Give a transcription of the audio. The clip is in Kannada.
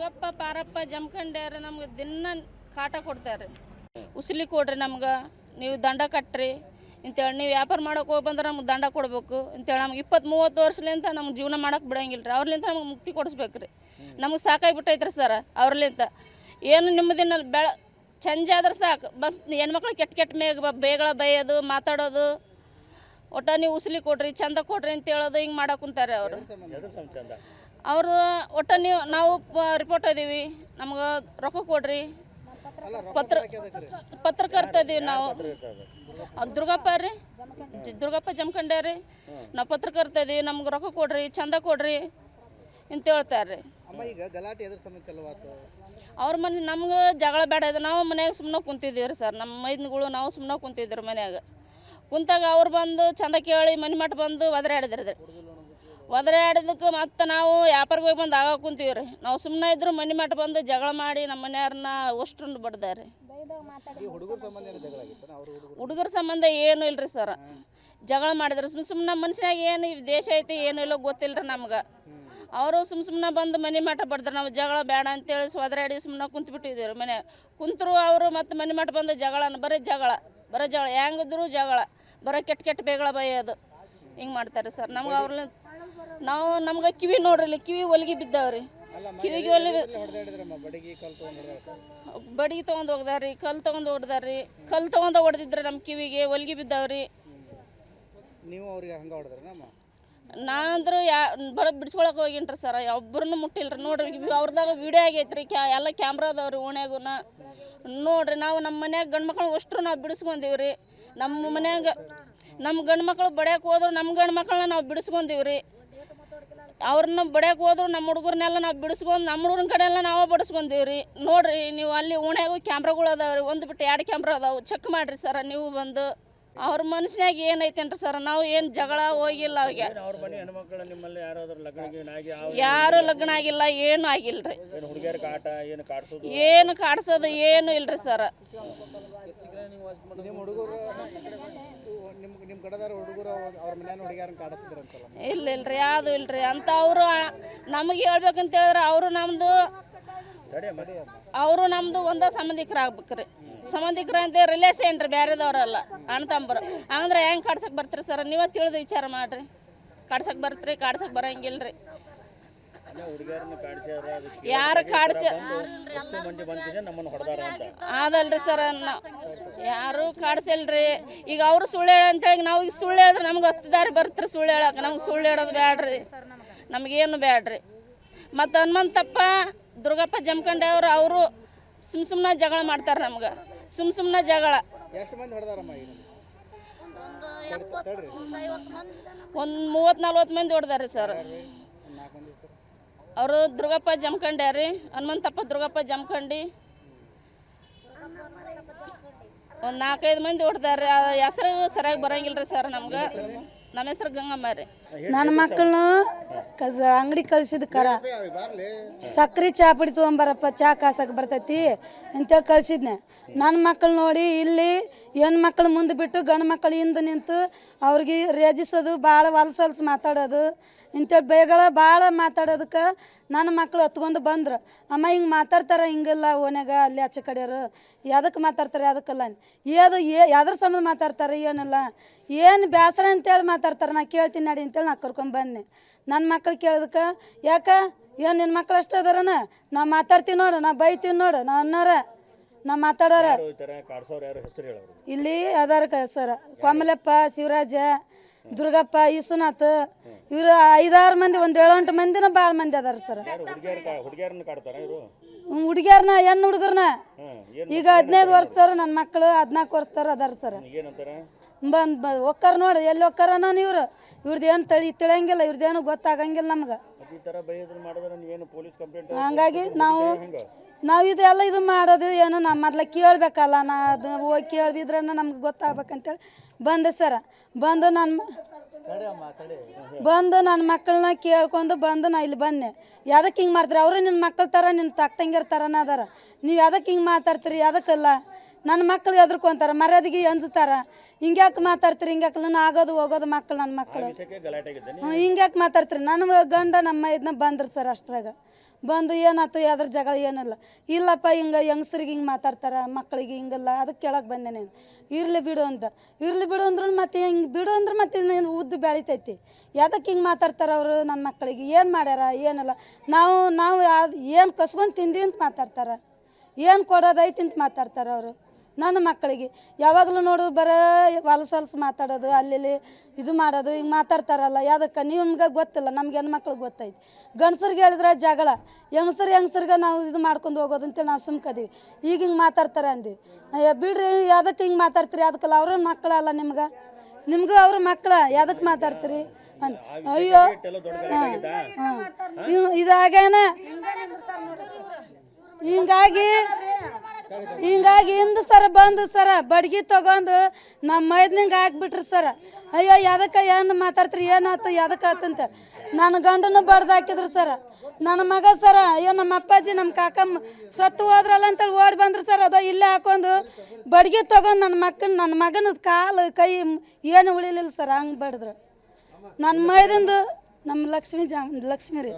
ದುರ್ಗಪ್ಪ ಪಾರಪ್ಪ ಜಮಖಂಡ್ಯಾರ ನಮ್ಗೆ ದಿನ ಕಾಟ ಕೊಡ್ತಾರೆ. ಉಸ್ಲಿ ಕೊಡ್ರಿ ನಮ್ಗೆ, ನೀವು ದಂಡ ಕಟ್ಟ್ರಿ ಅಂತೇಳಿ, ನೀವು ವ್ಯಾಪಾರ ಮಾಡೋಕೆ ಹೋಗಿ ಬಂದ್ರೆ ನಮ್ಗೆ ದಂಡ ಕೊಡಬೇಕು ಅಂತೇಳಿ. ನಮ್ಗೆ 20-30 ವರ್ಷಲಿಂತ ನಮ್ಗೆ ಜೀವನ ಮಾಡೋಕೆ ಬಿಡಂಗಿಲ್ಲ ರೀ. ಅವ್ರಲಿಂತ ನಮ್ಗೆ ಮುಕ್ತಿ ಕೊಡಿಸ್ಬೇಕು ರೀ. ನಮ್ಗೆ ಸಾಕಾಗಿಬಿಟ್ಟೈತ್ರಿ ಸರ್ ಅವ್ರಲಿಂತ. ಏನು ನಿಮ್ಮದಿನ ಚಂಜ ಆದ್ರೆ ಸಾಕು, ಬಂದು ಹೆಣ್ಮಕ್ಳು ಕೆಟ್ಟ ಬೇಗಳ ಬೈಯೋದು ಮಾತಾಡೋದು. ಒಟ್ಟು ನೀವು ಉಸ್ಲಿ ಕೊಡ್ರಿ, ಚಂದ ಕೊಡ್ರಿ ಅಂತ ಹೇಳೋದು, ಹಿಂಗೆ ಮಾಡಕ್ಕೆ ಕುಂತಾರೆ ಅವರು. ಅವರು ಒಟ್ಟು ನಾವು ರಿಪೋರ್ಟ್ ಇದೀವಿ, ನಮ್ಗೆ ರೊಕ್ಕ ಕೊಡ್ರಿ, ಪತ್ರಕರ್ತ ಇದೀವಿ ನಾವು. ದುರ್ಗಪ್ಪ ರೀ, ದುರ್ಗಪ್ಪ ಜಮಖಂಡ್ಯ ರೀ, ನಾವು ಪತ್ರಕರ್ತ ಇದೀವಿ, ನಮ್ಗೆ ರೊಕ್ಕ ಕೊಡ್ರಿ, ಚಂದ ಕೊಡ್ರಿ ಅಂತ ಹೇಳ್ತಾರೆ. ಅವ್ರ ಮನೆ ನಮ್ಗೆ ಜಗಳ ಬೇಡ ಇದೆ. ನಾವು ಮನ್ಯಾಗ ಸುಮ್ಮನೆ ಕುಂತಿದ್ದೀವಿ ರೀ ಸರ್. ನಮ್ಮ ಮೈದ್ನುಗಳು ನಾವು ಸುಮ್ಮನೆ ಕುಂತಿದ್ದೀವಿ ಮನ್ಯಾಗ. ಕುಂತಾಗ ಅವ್ರು ಬಂದು ಚಂದ ಕೇಳಿ ಮನೆ ಮಟ್ಟ ಬಂದು ಒದರಾಡಿದಕ್ಕೆ ಮತ್ತೆ ನಾವು ವ್ಯಾಪಾರಕ್ಕೆ ಹೋಗಿ ಬಂದು ಆಗ ಕುಂತೀವಿ ರೀ. ನಾವು ಸುಮ್ಮನೆ ಇದ್ರು ಮನೆ ಮಟ್ಟ ಬಂದು ಜಗಳ ಮಾಡಿ ನಮ್ಮ ಮನೆಯವ್ರನ್ನ ಅಷ್ಟೊಂದು ಬಡ್ದಾರೆ. ಹುಡುಗರ ಸಂಬಂಧ ಏನು ಇಲ್ರಿ ಸರ್. ಜಗಳ ಮಾಡಿದ್ರೆ ಸುಮ್ಮನೆ ಮನುಷ್ಯನಾಗ ಏನು ದೇಶ ಐತಿ ಏನೂ ಇಲ್ಲ ಗೊತ್ತಿಲ್ಲ ರೀ ನಮ್ಗೆ. ಅವರು ಸುಮ್ಮನೆ ಬಂದು ಮನೆ ಮಠ ಬಡ್ತಾರೆ. ನಾವು ಜಗಳ ಬೇಡ ಅಂತೇಳಿ ಒದರಾಡಿ ಸುಮ್ಮನೆ ಕುಂತು ಬಿಟ್ಟಿದ್ದೀವಿ ಮನೆ ಕುಂತರು. ಅವರು ಮತ್ತು ಮನೆ ಮಠ ಬಂದು ಬರೀ ಜಗಳ ಹೆಂಗಿದ್ರು ಜಗಳ, ಬರೀ ಕೆಟ್ಟ ಬೇಗಳ ಬೈಯೋದು ಹಿಂಗೆ ಮಾಡ್ತಾರೆ ಸರ್. ನಮ್ಗೆ ಅವ್ರನ್ನ ನಮ್ಗೆ ಕಿವಿ ನೋಡ್ರಿ, ಕಿವಿ ಹೊಲಿಗೆ ಬಿದ್ದಾವ್ರಿ. ಕಿವಿಗೆ ಬಡಿಗೆ ತೊಗೊಂಡು ಹೋಗ್ದಾರಿ, ಕಲ್ಲು ತೊಗೊಂಡು ಹೊಡ್ದಾರಿ. ಕಲ್ಲು ತೊಗೊಂಡು ಹೊಡೆದಿದ್ರೆ ನಮ್ಮ ಕಿವಿಗೆ ಹೊಲಿಗೆ ಬಿದ್ದಾವ್ರಿ. ನಾನಂದ್ರೆ ಬಿಡಿಸ್ಕೊಳಕ್ಕೆ ಹೋಗಿನ್ರಿ ಸರ್, ಒಬ್ಬರನ್ನು ಮುಟ್ಟಿಲ್ರಿ. ನೋಡ್ರಿ ಅವ್ರದಾಗ ವಿಡಿಯೋ ಆಗೈತ್ರಿ, ಎಲ್ಲ ಕ್ಯಾಮ್ರಾ ಅದಾವ್ರಿ ಓಣ್ಯಾಗೂ. ನೋಡ್ರಿ ನಾವು ನಮ್ಮ ಮನ್ಯಾಗ ಗಂಡು ಮಕ್ಳು ಅಷ್ಟರು ನಾವು ಬಿಡಿಸ್ಕೊಂಡೀವ್ರಿ. ನಮ್ಮ ಮನ್ಯಾಗ ನಮ್ಮ ಗಂಡು ಮಕ್ಳು ಬಡಿಯಕ್ಕೆ ಹೋದ್ರು ನಮ್ಮ ಗಂಡು ಮಕ್ಕಳನ್ನ ನಾವು ಬಿಡಿಸ್ಕೊಂಡೀವ್ರಿ. ಅವ್ರನ್ನ ಬಡಿಯಕ್ಕೆ ಹೋದ್ರು ನಮ್ಮ ಹುಡುಗರನ್ನೆಲ್ಲ ನಾವು ಬಿಡಿಸ್ಕೊಂಡು ನಮ್ಮ ಹುಡುಗರ ಕಡೆ ಎಲ್ಲ ನಾವು ಬಡಿಸ್ಕೊಂಡೀವ್ರಿ. ನೋಡ್ರಿ ನೀವು ಅಲ್ಲಿ ಓಣ್ಯಾಗೂ ಕ್ಯಾಮ್ರಾಗಳು ಅದಾವ್ರಿ, ಒಂದು ಬಿಟ್ಟು 2 ಕ್ಯಾಮ್ರಾ ಅದಾವೆ. ಚೆಕ್ ಮಾಡಿರಿ ಸರ ನೀವು ಬಂದು. ಅವ್ರ ಮನುಷ್ಯನಾಗ ಏನೈತೇನ್ರಿ ಸರ್, ನಾವು ಏನು ಜಗಳ ಹೋಗಿಲ್ಲ ಅವಾಗ. ಯಾರು ಲಗ್ನ ಆಗಿಲ್ಲ, ಏನು ಆಗಿಲ್ರಿ. ಏನು ಕಾಡ್ಸೋದು ಏನು ಇಲ್ರಿ ಸರ್. ಇಲ್ರಿ ಯಾವುದು ಇಲ್ರಿ ಅಂತ. ಅವರು ನಮಗೆ ಹೇಳ್ಬೇಕಂತ ಹೇಳಿದ್ರೆ ಅವರು ನಮ್ದು ಒಂದೇ ಸಂಬಂಧಿಕರಾಗ್ಬೇಕ್ರಿ. ಸಂಬಂಧಿಕರ ಅಂತ ರಿಲೇಷನ್ ರೀ, ಬೇರೆದವ್ರಲ್ಲ, ಅಣ್ಣ ತಮ್ಮರು. ಅಂದ್ರೆ ಹೆಂಗೆ ಕಾಡ್ಸಕ್ಕೆ ಬರ್ತೀರಿ ಸರ್? ನೀವೇ ತಿಳಿದು ವಿಚಾರ ಮಾಡಿರಿ. ಕಾಡ್ಸಕ್ಕೆ ಬರ್ತೀರಿ, ಕಾಡ್ಸಕ್ಕೆ ಬರೋಂಗಿಲ್ರಿ. ಯಾರು ಅದಲ್ರಿ ಸರ್, ಯಾರು ಕಾಡ್ಸಿಲ್ರಿ. ಈಗ ಅವರು ಸುಳ್ಳು ಹೇಳ ಅಂತೇಳಿ ನಾವು ಈಗ ಸುಳ್ಳು ಹೇಳಿದ್ರೆ ನಮ್ಗೆ 10 ದಾರಿ ಬರ್ತೀರಿ ಸುಳ್ಳು ಹೇಳಕ್ಕೆ. ನಮ್ಗೆ ಸುಳ್ಳು ಹೇಳೋದು ಬ್ಯಾಡ್ರಿ, ನಮಗೇನು ಬ್ಯಾಡ್ರಿ. ಮತ್ತು ಹನುಮಂತಪ್ಪ ದುರ್ಗಪ್ಪ ಜಮಖಂಡ್ಯ ಅವರು ಸುಮ್ಮನೆ ಜಗಳ ಮಾಡ್ತಾರೆ ನಮ್ಗೆ. ಸುಮ್ಮನೆ ಜಗಳ. ಒಂದು 30-40 ಮಂದಿ ಹೊಡೆದಾರೆ ಸರ್. ಅವರು ದುರ್ಗಪ್ಪ ಜಮಖಂಡ್ಯ ರೀ, ಹನುಮಂತಪ್ಪ ದುರ್ಗಪ್ಪ ಜಮಖಂಡಿ. ಒಂದು 4-5 ಮಂದಿ ಹೊಡೆದಾರೆ. ಹೆಸರು ಸರಿಯಾಗಿ ಬರೋಂಗಿಲ್ಲ ರೀ ಸರ್ ನಮ್ಗೆ. ನಮ್ಮ ಹೆಸರು ಗಂಗಮ್ಮ ರೀ. ನನ್ನ ಮಕ್ಕಳನ್ನು ಅಂಗಡಿ ಕಳ್ಸಿದ ಕರ ಸಕ್ರೆ ಚಾ ಪುಡಿ ತೊಗೊಂಬರಪ್ಪ, ಚಾ ಕಾಸಕ್ಕೆ ಬರ್ತೈತಿ ಅಂತೇಳಿ ಕಳ್ಸಿದ್ನೆ. ನನ್ನ ಮಕ್ಕಳು ನೋಡಿ ಇಲ್ಲಿ ಹೆಣ್ಣು ಮಕ್ಕಳು ಮುಂದೆ ಬಿಟ್ಟು ಗಂಡು ಮಕ್ಕಳು ಹಿಂದೆ ನಿಂತು ಅವ್ರಿಗೆ ರೇಜಿಸೋದು, ಭಾಳ ಹೊಲ್ಸು ಮಾತಾಡೋದು ಇಂಥೇಳಿ ಬೇಗಳ ಭಾಳ ಮಾತಾಡೋದಕ್ಕೆ ನನ್ನ ಮಕ್ಕಳು ಹತ್ಕೊಂಡು ಬಂದ್ರು. ಅಮ್ಮ ಹಿಂಗೆ ಮಾತಾಡ್ತಾರೆ, ಹಿಂಗೆಲ್ಲ ಓನ್ಯಾಗ ಅಲ್ಲಿ ಆಚೆ ಕಡೆಯವರು ಯಾವ್ದಕ್ಕೆ ಮಾತಾಡ್ತಾರೆ, ಯಾವುದಕ್ಕಲ್ಲ ಯಾವ್ದ್ರ ಸಂಬಂಧ ಮಾತಾಡ್ತಾರೆ, ಏನಿಲ್ಲ ಏನು ಬೇಸರ ಅಂತೇಳಿ ಮಾತಾಡ್ತಾರೆ. ನಾ ಕೇಳ್ತೀನಿ ನಡಿ ಅಂತೇಳಿ ನಾ ಕರ್ಕೊಂಡ್ಬಂದೆ. ನನ್ನ ಮಕ್ಳು ಕೇಳೋದಕ್ಕೆ ಯಾಕೆ ಏನು ನಿನ್ನ ಮಕ್ಳು ಅಷ್ಟೇ ಅದಾರನ, ನಾ ಮಾತಾಡ್ತೀವಿ ನೋಡು, ನಾ ಬೈತೀವಿ ನೋಡು, ನಾ ಅನ್ನಾರ ನಾ ಮಾತಾಡೋರ. ಇಲ್ಲಿ ಅದಾರ ಸರ್, ಕೊಮಲಪ್ಪ, ಶಿವರಾಜ, ದುರ್ಗಪ್ಪ, ವಿಶ್ವನಾಥ್, ಇವರು 5-6 ಮಂದಿ, ಒಂದು 7-8 ಮಂದಿನ ಭಾಳ ಮಂದಿ ಅದಾರ ಸರ್. ಹುಡುಗಿಯರ್ನ ಹೆಣ್ಣು ಹುಡುಗರ್ನ ಈಗ 15 ವರ್ಷದವ್ರು, ನನ್ನ ಮಕ್ಕಳು 14 ವರ್ಷದವ್ರು ಅದಾರ ಸರ್. ಬಂದು ಒಕ್ಕಾರ ನೋಡಿ ಎಲ್ಲಿ ಒಕ್ಕಾರನ ಇವ್ರದ್ದು ಏನು ತಿಳಿಯಂಗಿಲ್ಲ, ಇವ್ರದ್ದೇನು ಗೊತ್ತಾಗಂಗಿಲ್ಲ ನಮ್ಗೆ. ಹಂಗಾಗಿ ನಾವು ಇದೆಲ್ಲ ಇದು ಮಾಡೋದು ಏನು ನಮ್ಮ ಮೊದ್ಲು ಕೇಳಬೇಕಲ್ಲ. ನಾ ಅದು ಹೋಗಿ ಕೇಳಿದ್ರೆ ನಮ್ಗೆ ಗೊತ್ತಾಗ್ಬೇಕಂತೇಳಿ ಬಂದೆ ಸರ. ಬಂದು ನನ್ನ ಮಕ್ಕಳನ್ನ ಕೇಳ್ಕೊಂಡು ಬಂದು ನಾ ಇಲ್ಲಿ ಬಂದೆ. ಯಾವ್ದಕ್ಕೆ ಹಿಂಗೆ ಮಾಡ್ತೀರಿ? ಅವರು ನಿನ್ನ ಮಕ್ಕಳ ಥರ ನಿನ್ನ ತಂಗಿಯರ ಥರನ ಅದಾರ. ನೀವು ಯಾವ್ದಕ್ಕೆ ಹಿಂಗೆ ಮಾತಾಡ್ತೀರಿ? ಯಾವ್ದಕ್ಕಲ್ಲ. ನನ್ನ ಮಕ್ಕಳು ಎದ್ರಕೊಂತಾರೆ, ಮರ್ಯಾದೆಗೆ ಅಂಜ್ತಾರೆ. ಹಿಂಗ್ಯಾಕೆ ಮಾತಾಡ್ತೀರಿ? ಹಿಂಗ್ಯಾಕೆ ಆಗೋದು ಹೋಗೋದು ಮಕ್ಕಳು, ನನ್ನ ಮಕ್ಕಳು ಹಿಂಗ್ಯಾಕೆ ಮಾತಾಡ್ತೀರಿ? ನನ್ನ ಗಂಡ ನಮ್ಮ ಇದನ್ನ ಬಂದ್ರು ಸರ್. ಅಷ್ಟ್ರಾಗ ಬಂದು ಏನಾಯ್ತು ಅದ್ರ ಜಗಳ ಏನಿಲ್ಲ ಇಲ್ಲಪ್ಪ ಹಿಂಗೆ ಹೆಂಗಸ್ರಿಗೆ ಹಿಂಗೆ ಮಾತಾಡ್ತಾರೆ ಮಕ್ಕಳಿಗೆ ಹಿಂಗಲ್ಲ ಅದಕ್ಕೆ ಕೇಳಕ್ಕೆ ಬಂದೆ ನಾನು ಇರಲಿ ಬಿಡು ಅಂತ ಇರಲಿ ಬಿಡು ಅಂದ್ರೂ ಮತ್ತೆ ಹಿಂಗೆ ಬಿಡು ಅಂದ್ರೆ ಮತ್ತೆ ಉದ್ದು ಬೆಳಿತೈತಿ ಯಾದಕ್ಕೆ ಹಿಂಗೆ ಮಾತಾಡ್ತಾರೆ ಅವರು ನನ್ನ ಮಕ್ಕಳಿಗೆ ಏನು ಮಾಡ್ಯಾರ ಏನಿಲ್ಲ ನಾವು ಏನು ಕಸ್ಕೊಂಡು ತಿಂದಿ ಅಂತ ಮಾತಾಡ್ತಾರೆ ಏನು ಕೊಡೋದೈತಿ ಅಂತ ಮಾತಾಡ್ತಾರೆ ಅವರು ನನ್ನ ಮಕ್ಕಳಿಗೆ ಯಾವಾಗಲೂ ನೋಡೋದು ಬರೋ ಹೊಲಸು ಮಾತಾಡೋದು ಅಲ್ಲಿ ಇದು ಮಾಡೋದು ಹಿಂಗೆ ಮಾತಾಡ್ತಾರಲ್ಲ ಯಾದಕ್ಕೆ ನಿಮ್ಗೆ ಗೊತ್ತಿಲ್ಲ ನಮ್ಗೆ ಹೆಣ್ಮಕ್ಳಿಗೆ ಗೊತ್ತೈತಿ ಗಂಡಸ್ರಿಗೆ ಹೇಳಿದ್ರೆ ಜಗಳ ಹೆಂಗಸ್ರಿಗೆ ನಾವು ಇದು ಮಾಡ್ಕೊಂಡು ಹೋಗೋದು ಅಂತೇಳಿ ನಾವು ಸುಮ್ಕದೀವಿ ಈಗ ಹಿಂಗೆ ಮಾತಾಡ್ತಾರೆ ಅಂದಿವಿ ಅಯ್ಯೋ ಬಿಡ್ರಿ ಯಾದಕ್ಕೆ ಹಿಂಗೆ ಮಾತಾಡ್ತೀರಿ ಅದಕ್ಕಲ್ಲ ಅವ್ರ ಮಕ್ಕಳಲ್ಲ ನಿಮ್ಗೂ ಅವ್ರ ಮಕ್ಕಳ ಯಾದಕ್ಕೆ ಮಾತಾಡ್ತೀರಿ ಅಂತ ಅಯ್ಯೋ ಇದಾಗೇನ ಹಿಂಗಾಗಿ ಹಿಂದೆ ಸರ ಬಂದು ಸರ ಬಡ್ಗಿ ತಗೊಂಡು ನಮ್ಮ ಮೈದ್ನಿಂಗೆ ಹಾಕ್ಬಿಟ್ರಿ ಸರ ಅಯ್ಯೋ ಯಾದಕ್ಕೆ ಏನು ಮಾತಾಡ್ತೀರಿ ಏನಾಯ್ತು ಯಾದಕ್ಕೆ ಆತಂತ ನನ್ನ ಗಂಡನು ಬಡ್ದು ಹಾಕಿದ್ರು ಸರ ನನ್ನ ಮಗ ಸರ ಅಯ್ಯೋ ನಮ್ಮ ಅಪ್ಪಾಜಿ ನಮ್ಮ ಕಾಕಮ್ಮ ಸತ್ತು ಹೋದ್ರಲ್ಲ ಅಂತೇಳಿ ಓಡಿ ಬಂದ್ರು ಸರ್ ಅದ ಇಲ್ಲೇ ಹಾಕೊಂಡು ಬಡ್ಗಿ ತಗೊಂಡು ನನ್ನ ಮಗನ ಕಾಲು ಕೈ ಏನು ಉಳಿಲಿಲ್ಲ ಸರ್ ಹಂಗೆ ಬಡಿದ್ರು ನನ್ನ ಮೈದಿಂದು ನಮ್ಮ ಲಕ್ಷ್ಮಿ ರೀ